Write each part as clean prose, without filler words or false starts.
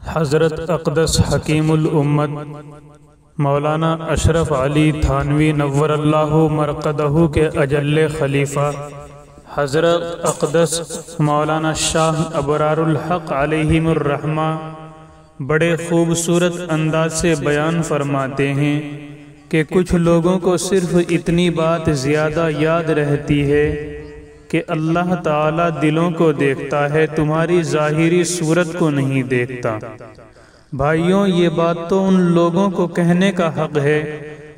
حضرت اقدس حکیم الامت مولانا اشرف علی تھانوی نور اللہ مرقدہ کے اجل خلیفہ حضرت اقدس مولانا شاہ ابرار الحق علیہم الرحمہ بڑے خوبصورت انداز سے بیان فرماتے ہیں کہ کچھ لوگوں کو صرف اتنی بات زیادہ یاد رہتی ہے کہ اللہ تعالیٰ دلوں کو دیکھتا ہے، تمہاری ظاہری صورت کو نہیں دیکھتا۔ بھائیوں، یہ بات تو ان لوگوں کو کہنے کا حق ہے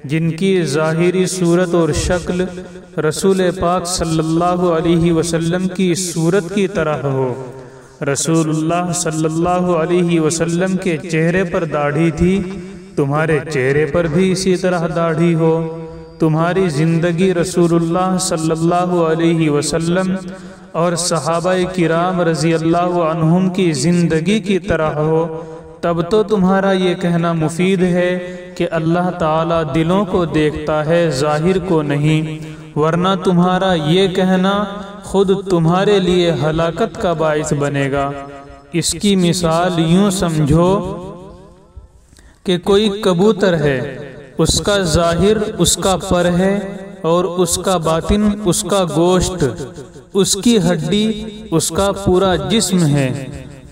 جن کی ظاہری صورت اور شکل رسول پاک صلی اللہ علیہ وسلم کی صورت کی طرح ہو۔ رسول اللہ صلی اللہ علیہ وسلم کے چہرے پر داڑھی تھی، تمہارے چہرے پر بھی اسی طرح داڑھی ہو۔ تمہاری زندگی رسول اللہ صلی اللہ علیہ وسلم اور صحابہ کرام رضی اللہ عنہم کی زندگی کی طرح ہو، تب تو تمہارا یہ کہنا مفید ہے کہ اللہ تعالیٰ دلوں کو دیکھتا ہے، ظاہر کو نہیں، ورنہ تمہارا یہ کہنا خود تمہارے لیے ہلاکت کا باعث بنے گا۔ اس کی مثال یوں سمجھو کہ کوئی کبوتر ہے، اس کا ظاہر اس کا پر ہے اور اس کا باطن اس کا گوشت، اس کی ہڈی اس کا پورا جسم ہے۔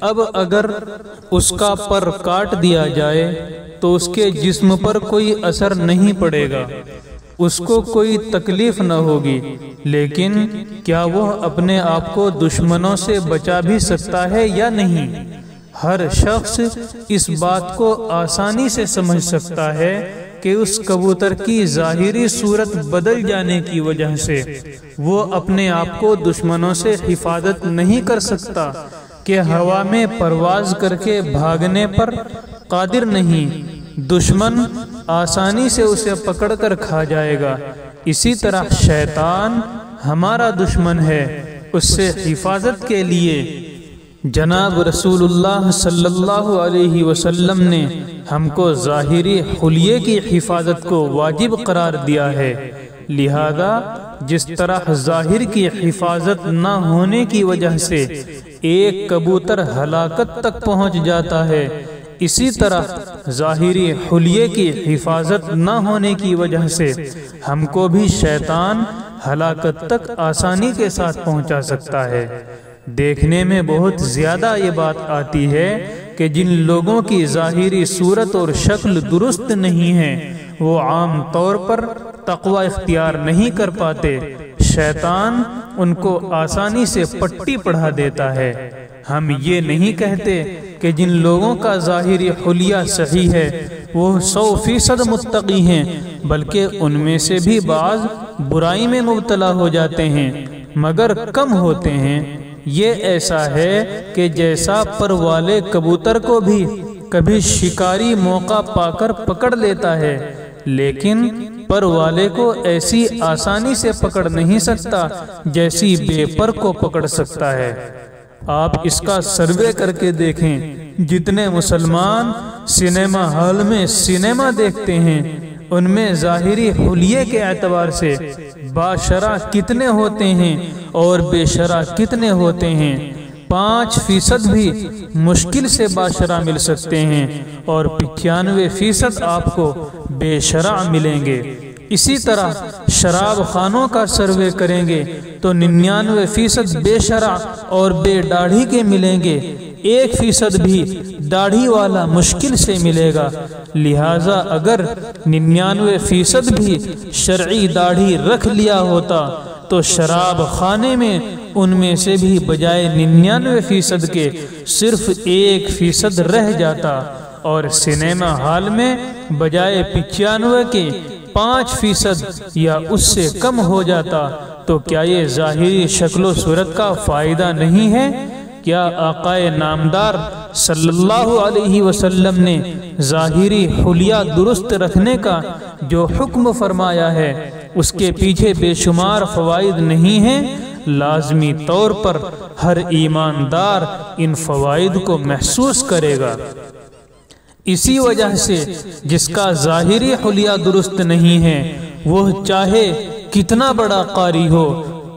اب اگر اس کا پر کاٹ دیا جائے تو اس کے جسم پر کوئی اثر نہیں پڑے گا، اس کو کوئی تکلیف نہ ہوگی، لیکن کیا وہ اپنے آپ کو دشمنوں سے بچا بھی سکتا ہے یا نہیں؟ ہر شخص اس بات کو آسانی سے سمجھ سکتا ہے کہ اس کبوتر کی ظاہری صورت بدل جانے کی وجہ سے وہ اپنے آپ کو دشمنوں سے حفاظت نہیں کر سکتا، کہ ہوا میں پرواز کر کے بھاگنے پر قادر نہیں، دشمن آسانی سے اسے پکڑ کر کھا جائے گا۔ اسی طرح شیطان ہمارا دشمن ہے، اس سے حفاظت کے لیے جناب رسول اللہ صلی اللہ علیہ وسلم نے ہم کو ظاہری حلیے کی حفاظت کو واجب قرار دیا ہے۔ لہذا جس طرح ظاہر کی حفاظت نہ ہونے کی وجہ سے ایک کبوتر ہلاکت تک پہنچ جاتا ہے، اسی طرح ظاہری حلیے کی حفاظت نہ ہونے کی وجہ سے ہم کو بھی شیطان ہلاکت تک آسانی کے ساتھ پہنچا سکتا ہے۔ دیکھنے میں بہت زیادہ یہ بات آتی ہے کہ جن لوگوں کی ظاہری صورت اور شکل درست نہیں ہے وہ عام طور پر تقوی اختیار نہیں کر پاتے، شیطان ان کو آسانی سے پٹی پڑھا دیتا ہے۔ ہم یہ نہیں کہتے کہ جن لوگوں کا ظاہری حلیہ صحیح ہے وہ 100% متقی ہیں، بلکہ ان میں سے بھی بعض برائی میں مبتلا ہو جاتے ہیں، مگر کم ہوتے ہیں۔ یہ ایسا ہے کہ جیسا پر والے کبوتر کو بھی کبھی شکاری موقع پا کر پکڑ لیتا ہے، لیکن پر والے کو ایسی آسانی سے پکڑ نہیں سکتا جیسی بے پر کو پکڑ سکتا ہے۔ آپ اس کا سروے کر کے دیکھیں، جتنے مسلمان سینما ہال میں سینما دیکھتے ہیں ان میں ظاہری حلیے کے اعتبار سے باشرع کتنے ہوتے ہیں اور بے شرع کتنے ہوتے ہیں؟ 5% بھی مشکل سے باشرع مل سکتے ہیں اور 95% آپ کو بے شرع ملیں گے۔ اسی طرح شراب خانوں کا سروے کریں گے تو 99% بے شرع اور بے داڑھی کے ملیں گے، 1% بھی داڑھی والا مشکل سے ملے گا۔ لہٰذا اگر 99% بھی شرعی داڑھی رکھ لیا ہوتا تو شراب خانے میں ان میں سے بھی بجائے 99% کے صرف 1% رہ جاتا، اور سینما ہال میں بجائے 95 کے 5% یا اس سے کم ہو جاتا۔ تو کیا یہ ظاہری شکل و صورت کا فائدہ نہیں ہے؟ کیا آقا نامدار صلی اللہ علیہ وسلم نے ظاہری حلیہ درست رکھنے کا جو حکم فرمایا ہے اس کے پیچھے بے شمار فوائد نہیں ہیں؟ لازمی طور پر ہر ایماندار ان فوائد کو محسوس کرے گا۔ اسی وجہ سے جس کا ظاہری حلیہ درست نہیں ہے وہ چاہے کتنا بڑا قاری ہو،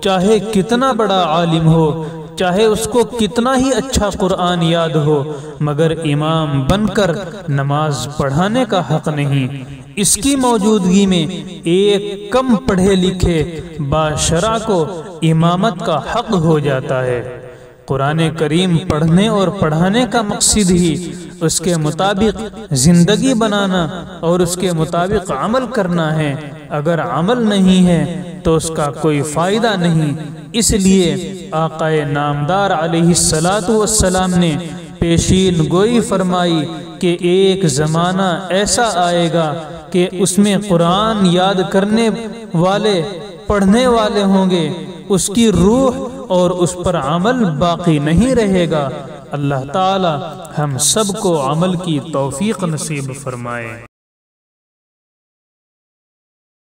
چاہے کتنا بڑا عالم ہو، چاہے اس کو کتنا ہی اچھا قرآن یاد ہو، مگر امام بن کر نماز پڑھانے کا حق نہیں۔ اس کی موجودگی میں ایک کم پڑھے لکھے باشرع کو امامت کا حق ہو جاتا ہے۔ قرآن کریم پڑھنے اور پڑھانے کا مقصد ہی اس کے مطابق زندگی بنانا اور اس کے مطابق عمل کرنا ہے۔ اگر عمل نہیں ہے تو اس کا کوئی فائدہ نہیں۔ اس لیے آقا نامدار علیہ السلام نے پیشین گوئی فرمائی کہ ایک زمانہ ایسا آئے گا کہ اس میں قرآن یاد کرنے والے پڑھنے والے ہوں گے، اس کی روح اور اس پر عمل باقی نہیں رہے گا۔ اللہ تعالی ہم سب کو عمل کی توفیق نصیب فرمائے۔